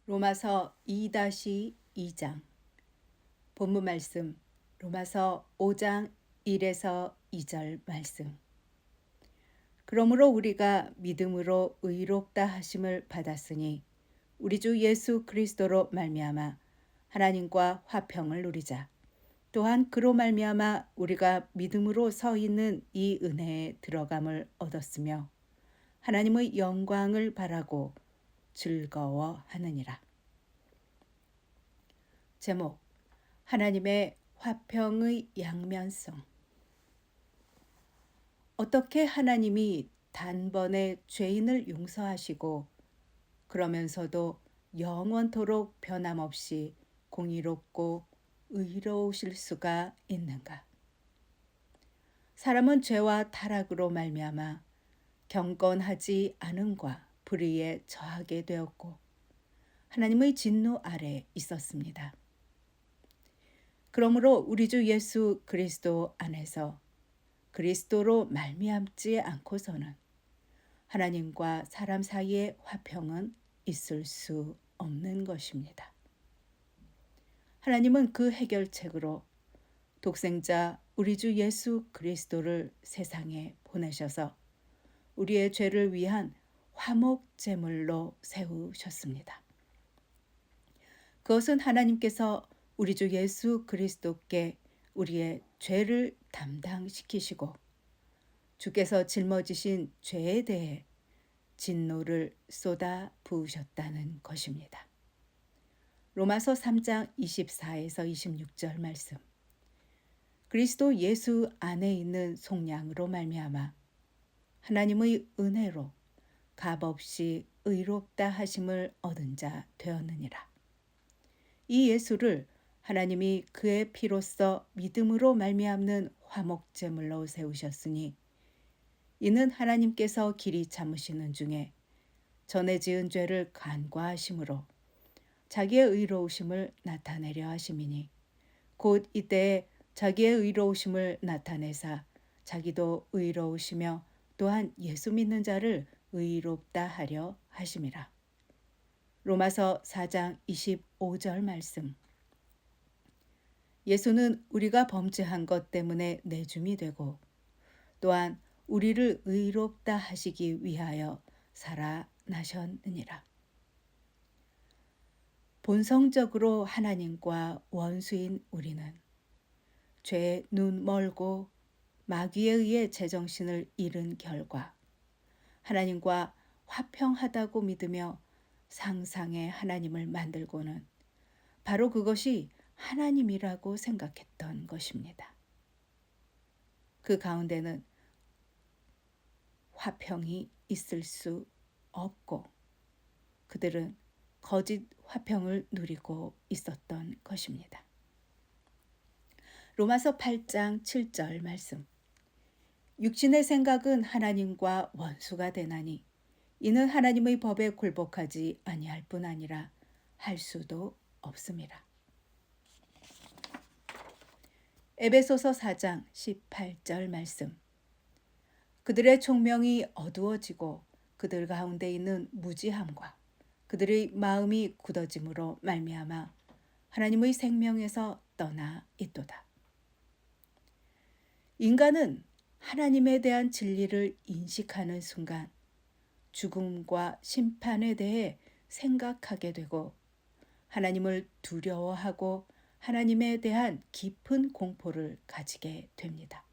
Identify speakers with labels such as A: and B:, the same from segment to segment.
A: 로마서 2-2장 본문 말씀 로마서 5장 1에서 2절 말씀. 그러므로 우리가 믿음으로 의롭다 하심을 받았으니 우리 주 예수 그리스도로 말미암아 하나님과 화평을 누리자. 또한 그로 말미암아 우리가 믿음으로 서 있는 이 은혜에 들어감을 얻었으며 하나님의 영광을 바라고 즐거워하느니라. 제목 하나님의 화평의 양면성. 어떻게 하나님이 단번에 죄인을 용서하시고 그러면서도 영원토록 변함없이 공의롭고 의로우실 수가 있는가? 사람은 죄와 타락으로 말미암아 경건하지 않음과 불의에 처하게 되었고 하나님의 진노 아래 있었습니다. 그러므로 우리 주 예수 그리스도 안에서 그리스도로 말미암지 않고서는 하나님과 사람 사이의 화평은 있을 수 없는 것입니다. 하나님은 그 해결책으로 독생자 우리 주 예수 그리스도를 세상에 보내셔서 우리의 죄를 위한 화목 제물로 세우셨습니다. 그것은 하나님께서 우리 주 예수 그리스도께 우리의 죄를 담당시키시고 주께서 짊어지신 죄에 대해 진노를 쏟아 부으셨다는 것입니다. 로마서 3장 24에서 26절 말씀. 그리스도 예수 안에 있는 속량으로 말미암아 하나님의 은혜로 값없이 의롭다 하심을 얻은 자 되었느니라. 이 예수를 하나님이 그의 피로써 믿음으로 말미암는 화목제물로 세우셨으니 이는 하나님께서 길이 참으시는 중에 전에 지은 죄를 간과하심으로 자기의 의로우심을 나타내려 하심이니 곧 이때에 자기의 의로우심을 나타내사 자기도 의로우시며 또한 예수 믿는 자를 의롭다 하려 하심이라. 로마서 4장 25절 말씀. 예수는 우리가 범죄한 것 때문에 내줌이 되고 또한 우리를 의롭다 하시기 위하여 살아나셨느니라. 본성적으로 하나님과 원수인 우리는 죄에 눈 멀고 마귀에 의해 제정신을 잃은 결과 하나님과 화평하다고 믿으며 상상의 하나님을 만들고는 바로 그것이 하나님이라고 생각했던 것입니다. 그 가운데는 화평이 있을 수 없고 그들은 거짓 화평을 누리고 있었던 것입니다. 로마서 8장 7절 말씀. 육신의 생각은 하나님과 원수가 되나니 이는 하나님의 법에 굴복하지 아니할 뿐 아니라 할 수도 없습니다. 에베소서 4장 18절 말씀. 그들의 총명이 어두워지고 그들 가운데 있는 무지함과 그들의 마음이 굳어짐으로 말미암아 하나님의 생명에서 떠나 있도다. 인간은 하나님에 대한 진리를 인식하는 순간 죽음과 심판에 대해 생각하게 되고 하나님을 두려워하고 하나님에 대한 깊은 공포를 가지게 됩니다.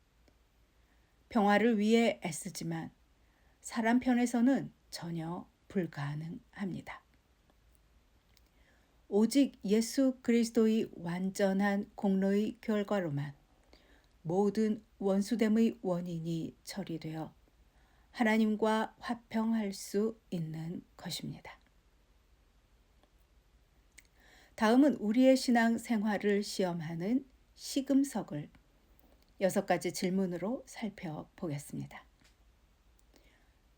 A: 평화를 위해 애쓰지만 사람 편에서는 전혀 불가능합니다. 오직 예수 그리스도의 완전한 공로의 결과로만 모든 원수됨의 원인이 처리되어 하나님과 화평할 수 있는 것입니다. 다음은 우리의 신앙 생활을 시험하는 시금석을 6가지 질문으로 살펴보겠습니다.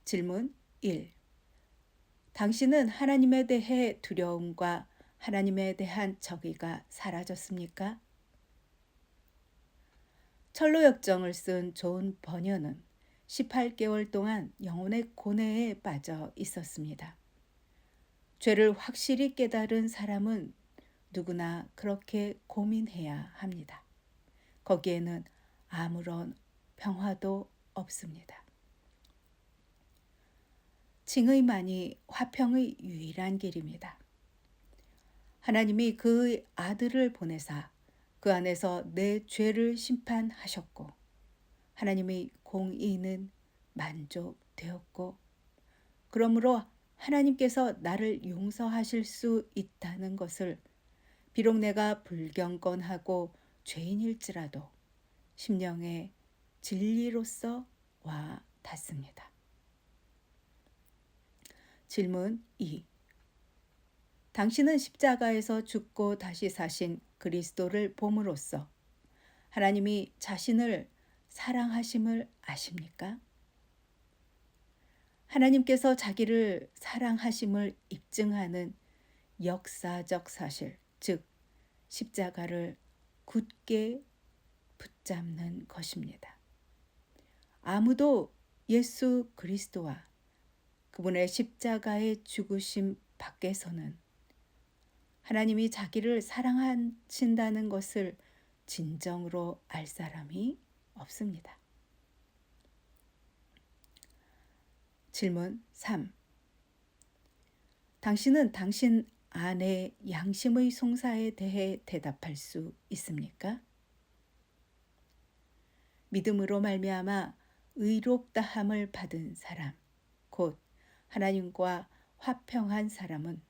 A: 질문 1. 당신은 하나님에 대해 두려움과 하나님에 대한 정의가 사라졌습니까? 철로역정을 쓴 존 버녀는 18개월 동안 영혼의 고뇌에 빠져 있었습니다. 죄를 확실히 깨달은 사람은 누구나 그렇게 고민해야 합니다. 거기에는 아무런 평화도 없습니다. 칭의만이 화평의 유일한 길입니다. 하나님이 그의 아들을 보내사 그 안에서 내 죄를 심판하셨고 하나님의 공의는 만족되었고 그러므로 하나님께서 나를 용서하실 수 있다는 것을 비록 내가 불경건하고 죄인일지라도 심령의 진리로서 와 닿습니다. 질문 2. 당신은 십자가에서 죽고 다시 사신 그리스도를 봄으로써 하나님이 자신을 사랑하심을 아십니까? 하나님께서 자기를 사랑하심을 입증하는 역사적 사실, 즉 십자가를 굳게 붙잡는 것입니다. 아무도 예수 그리스도와 그분의 십자가의 죽으심 밖에서는 하나님이 자기를 사랑하신다는 것을 진정으로 알 사람이 없습니다. 질문 3. 당신은 당신 안의 양심의 송사에 대해 대답할 수 있습니까? 믿음으로 말미암아 의롭다함을 받은 사람, 곧 하나님과 화평한 사람은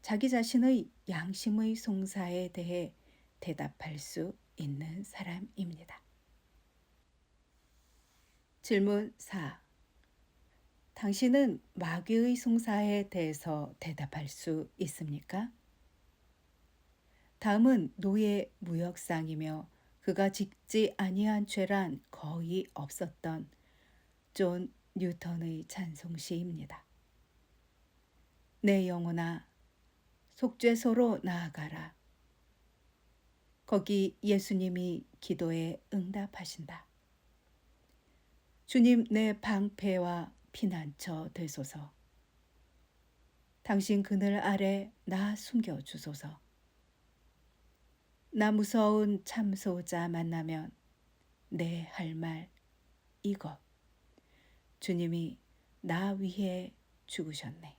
A: 자기 자신의 양심의 송사에 대해 대답할 수 있는 사람입니다. 질문 4. 당신은 마귀의 송사에 대해서 대답할 수 있습니까? 다음은 노예 무역상이며 그가 짓지 아니한 죄란 거의 없었던 존 뉴턴의 찬송시입니다. 내 영혼아 속죄소로 나아가라. 거기 예수님이 기도에 응답하신다. 주님 내 방패와 피난처 되소서. 당신 그늘 아래 나 숨겨주소서. 나 무서운 참소자 만나면 내 할 말 이것. 주님이 나 위해 죽으셨네.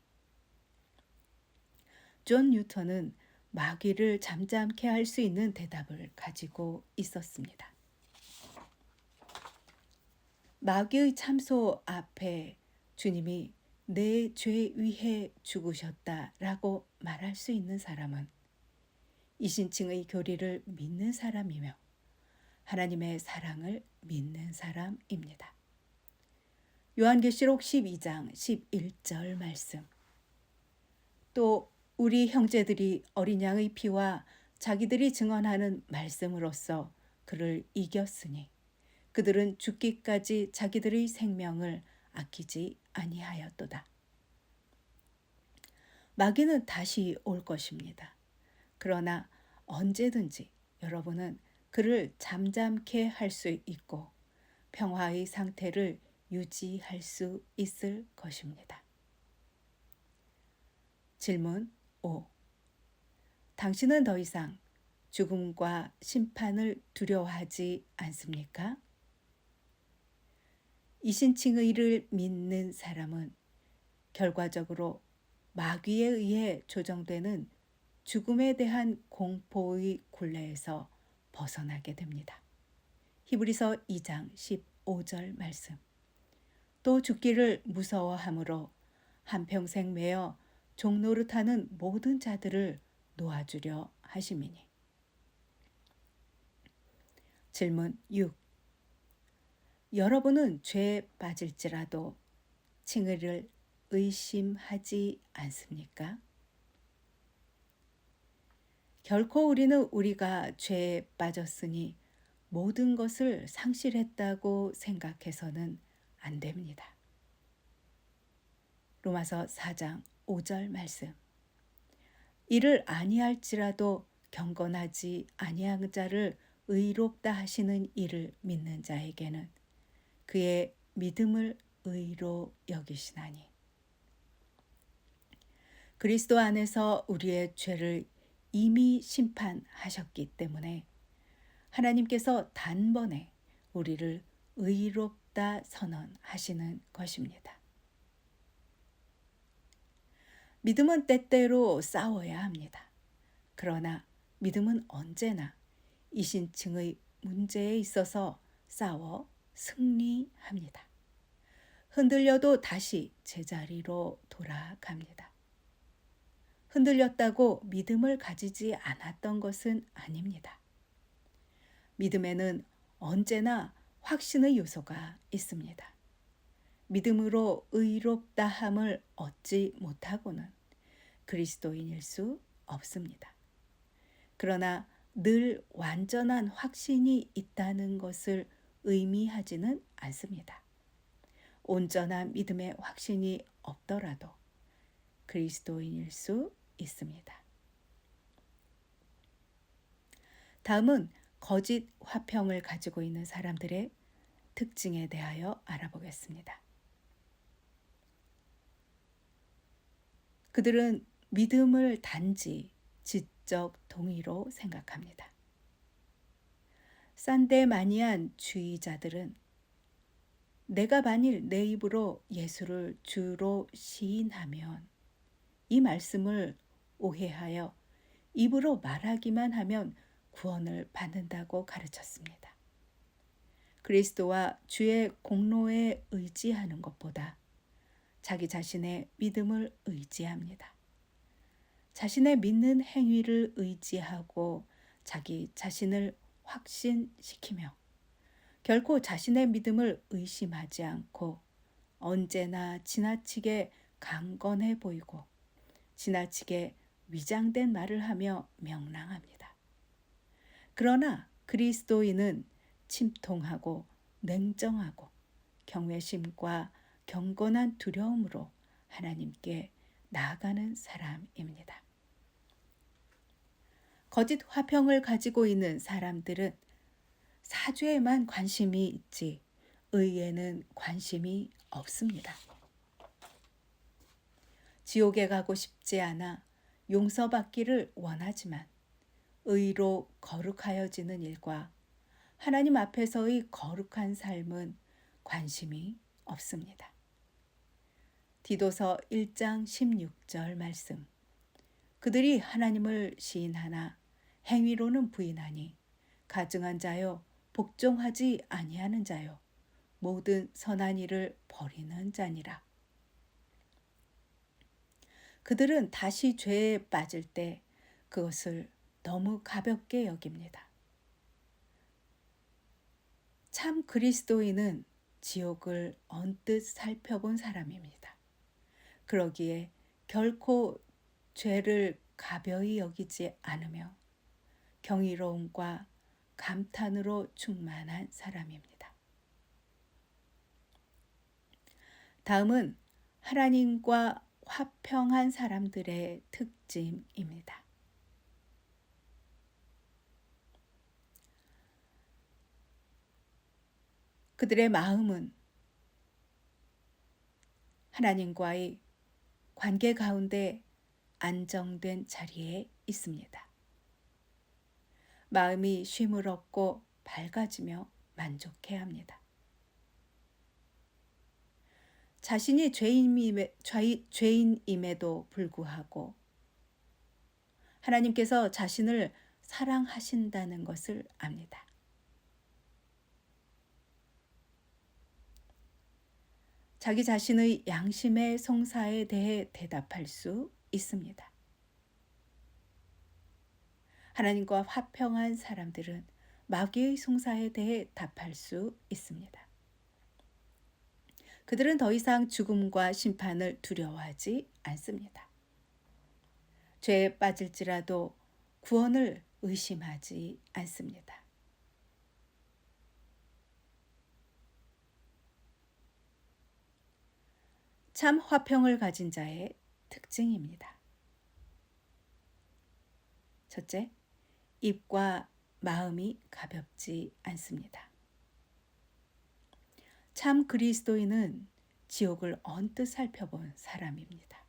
A: 존 뉴턴은 마귀를 잠잠케 할 수 있는 대답을 가지고 있었습니다. 마귀의 참소 앞에 주님이 내 죄 위해 죽으셨다라고 말할 수 있는 사람은 이신층의 교리를 믿는 사람이며 하나님의 사랑을 믿는 사람입니다. 요한계시록 12장 11절 말씀. 또 우리 형제들이 어린 양의 피와 자기들이 증언하는 말씀으로써 그를 이겼으니 그들은 죽기까지 자기들의 생명을 아끼지 아니하였도다. 마귀는 다시 올 것입니다. 그러나 언제든지 여러분은 그를 잠잠케 할 수 있고 평화의 상태를 유지할 수 있을 것입니다. 질문 5. 당신은 더 이상 죽음과 심판을 두려워하지 않습니까? 이신칭의를 믿는 사람은 결과적으로 마귀에 의해 조정되는 죽음에 대한 공포의 굴레에서 벗어나게 됩니다. 히브리서 2장 15절 말씀. 또 죽기를 무서워함으로 한평생 매어 종노릇하는 모든 자들을 놓아주려 하심이니. 질문 6. 여러분은 죄에 빠질지라도 칭의를 의심하지 않습니까? 결코 우리는 우리가 죄에 빠졌으니 모든 것을 상실했다고 생각해서는 안 됩니다. 로마서 4장 5절 말씀. 이를 아니할지라도 경건하지 아니한 자를 의롭다 하시는 이를 믿는 자에게는 그의 믿음을 의로 여기시나니. 그리스도 안에서 우리의 죄를 이미 심판하셨기 때문에 하나님께서 단번에 우리를 의롭다 선언하시는 것입니다. 믿음은 때때로 싸워야 합니다. 그러나 믿음은 언제나 이신층의 문제에 있어서 싸워 승리합니다. 흔들려도 다시 제자리로 돌아갑니다. 흔들렸다고 믿음을 가지지 않았던 것은 아닙니다. 믿음에는 언제나 확신의 요소가 있습니다. 믿음으로 의롭다함을 얻지 못하고는 그리스도인일 수 없습니다. 그러나 늘 완전한 확신이 있다는 것을 의미하지는 않습니다. 온전한 믿음의 확신이 없더라도 그리스도인일 수 있습니다. 다음은 거짓 화평을 가지고 있는 사람들의 특징에 대하여 알아보겠습니다. 그들은 믿음을 단지 지적 동의로 생각합니다. 산데마니안 주의자들은 내가 만일 내 입으로 예수를 주로 시인하면 이 말씀을 오해하여 입으로 말하기만 하면 구원을 받는다고 가르쳤습니다. 그리스도와 주의 공로에 의지하는 것보다 자기 자신의 믿음을 의지합니다. 자신의 믿는 행위를 의지하고 자기 자신을 확신시키며 결코 자신의 믿음을 의심하지 않고 언제나 지나치게 강건해 보이고 지나치게 위장된 말을 하며 명랑합니다. 그러나 그리스도인은 침통하고 냉정하고 경외심과 경건한 두려움으로 하나님께 나아가는 사람입니다. 거짓 화평을 가지고 있는 사람들은 사죄에만 관심이 있지 의에는 관심이 없습니다. 지옥에 가고 싶지 않아 용서받기를 원하지만 의로 거룩하여지는 일과 하나님 앞에서의 거룩한 삶은 관심이 없습니다. 디도서 1장 16절 말씀. 그들이 하나님을 시인하나 행위로는 부인하니 가증한 자요 복종하지 아니하는 자요 모든 선한 일을 버리는 자니라. 그들은 다시 죄에 빠질 때 그것을 너무 가볍게 여깁니다. 참 그리스도인은 지옥을 언뜻 살펴본 사람입니다. 그러기에 결코 죄를 가벼이 여기지 않으며 경이로움과 감탄으로 충만한 사람입니다. 다음은 하나님과 화평한 사람들의 특징입니다. 그들의 마음은 하나님과의 관계 가운데 안정된 자리에 있습니다. 마음이 쉼을 얻고 밝아지며 만족해야 합니다. 자신이 죄인임에도 불구하고 하나님께서 자신을 사랑하신다는 것을 압니다. 자기 자신의 양심의 송사에 대해 대답할 수 있습니다. 하나님과 화평한 사람들은 마귀의 송사에 대해 답할 수 있습니다. 그들은 더 이상 죽음과 심판을 두려워하지 않습니다. 죄에 빠질지라도 구원을 의심하지 않습니다. 참 화평을 가진 자의 특징입니다. 첫째, 입과 마음이 가볍지 않습니다. 참 그리스도인은 지옥을 언뜻 살펴본 사람입니다.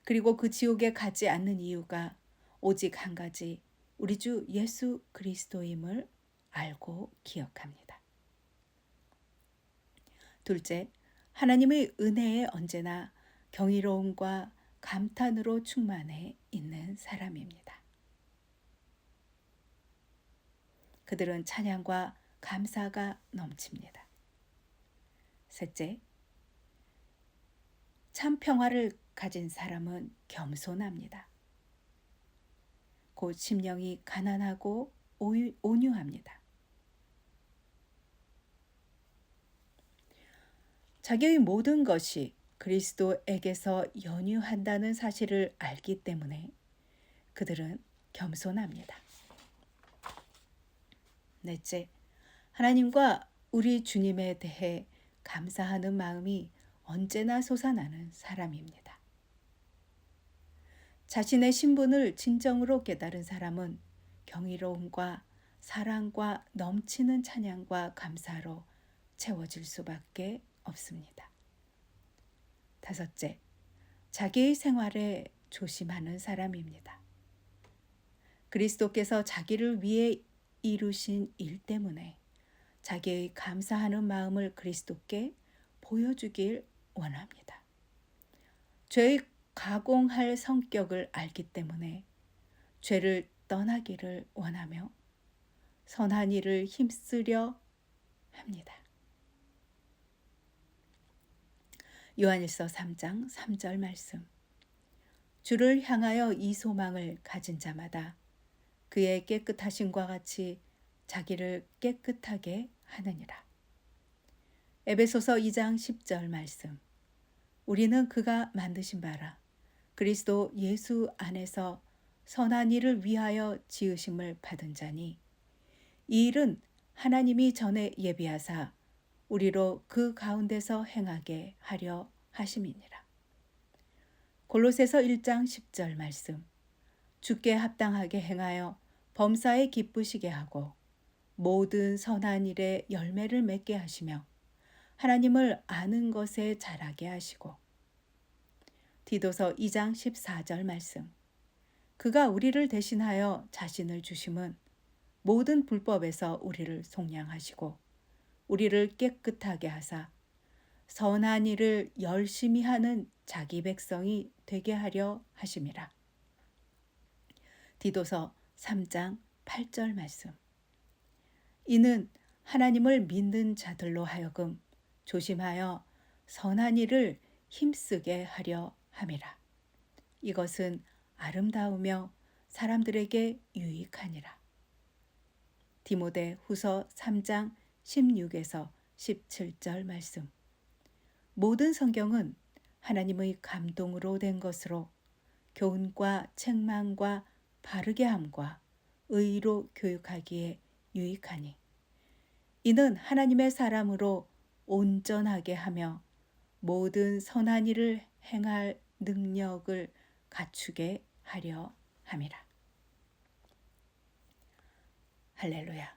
A: 그리고 그 지옥에 가지 않는 이유가 오직 한 가지, 우리 주 예수 그리스도임을 알고 기억합니다. 둘째, 하나님의 은혜에 언제나 경이로움과 감탄으로 충만해 있는 사람입니다. 그들은 찬양과 감사가 넘칩니다. 셋째, 참 평화를 가진 사람은 겸손합니다. 곧 심령이 가난하고 온유합니다. 자기의 모든 것이 그리스도에게서 연유한다는 사실을 알기 때문에 그들은 겸손합니다. 넷째, 하나님과 우리 주님에 대해 감사하는 마음이 언제나 솟아나는 사람입니다. 자신의 신분을 진정으로 깨달은 사람은 경이로움과 사랑과 넘치는 찬양과 감사로 채워질 수밖에 없습니다. 다섯째, 자기의 생활에 조심하는 사람입니다. 그리스도께서 자기를 위해 이루신 일 때문에 자기의 감사하는 마음을 그리스도께 보여주길 원합니다. 죄의 가공할 성격을 알기 때문에 죄를 떠나기를 원하며 선한 일을 힘쓰려 합니다. 요한일서 3장 3절 말씀. 주를 향하여 이 소망을 가진 자마다 그의 깨끗하심과 같이 자기를 깨끗하게 하느니라. 에베소서 2장 10절 말씀. 우리는 그가 만드신 바라 그리스도 예수 안에서 선한 일을 위하여 지으심을 받은 자니 이 일은 하나님이 전에 예비하사 우리로 그 가운데서 행하게 하려 하심이니라. 골로새서 1장 10절 말씀. 주께 합당하게 행하여 범사에 기쁘시게 하고 모든 선한 일에 열매를 맺게 하시며 하나님을 아는 것에 자라게 하시고. 디도서 2장 14절 말씀. 그가 우리를 대신하여 자신을 주심은 모든 불법에서 우리를 속량하시고 우리를 깨끗하게 하사 선한 일을 열심히 하는 자기 백성이 되게 하려 하심이라. 디도서 3장 8절 말씀. 이는 하나님을 믿는 자들로 하여금 조심하여 선한 일을 힘쓰게 하려 함이라. 이것은 아름다우며 사람들에게 유익하니라. 디모데 후서 3장 16에서 17절 말씀. 모든 성경은 하나님의 감동으로 된 것으로 교훈과 책망과 바르게 함과 의로 교육하기에 유익하니 이는 하나님의 사람으로 온전하게 하며 모든 선한 일을 행할 능력을 갖추게 하려 함이라. 할렐루야.